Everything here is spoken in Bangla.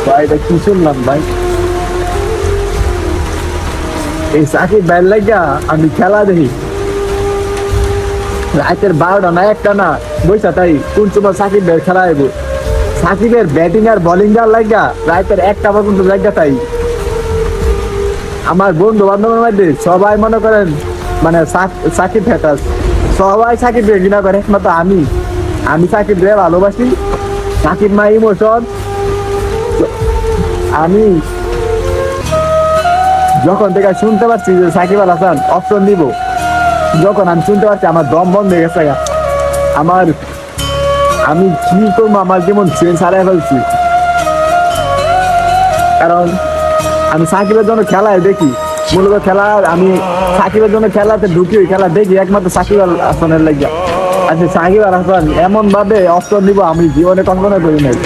ভাই এটা কি শুনলাম ভাই? এই সাকিব ভাইয়ের লাগা আমি খেলা দেখি রাতের 12টা না 1টা না বইসা তাই কোন সময় সাকিব ভাইয়ের খেলা আইব। সাকিবের ব্যাটিং আর বোলিং আর লাগা রাতের 1টা পর্যন্ত লাগা তাই। আমার বন্ধু বান্ধবের মধ্যে সবাই মনে করেন মানে সাকিব হ্যাটার, সবাই সাকিব ভাই ঘৃণা করে, একমাত্র আমি আমি সাকিব ভাই ভালোবাসি। Shakib my emotion. আমি যখন থেকে শুনতে পারছি যে সাকিব আল হাসান অপশন নিব, যখন আমি শুনতে পারছি আমার দম বন্ধ হয়ে গেছে। আমার আমি কি করবো, আমার যেমন ট্রেন হারাই ফেলছি। কারণ আমি সাকিবের জন্য খেলায় দেখি, মূলত খেলা আমি সাকিবের জন্য খেলাতে ঢুকি, খেলা দেখি একমাত্র সাকিব আল হাসানের লাগিয়া। আচ্ছা সাকিব আল হাসান এমন ভাবে অপশন নিব আমি জীবনে কল্পনা করি নাই।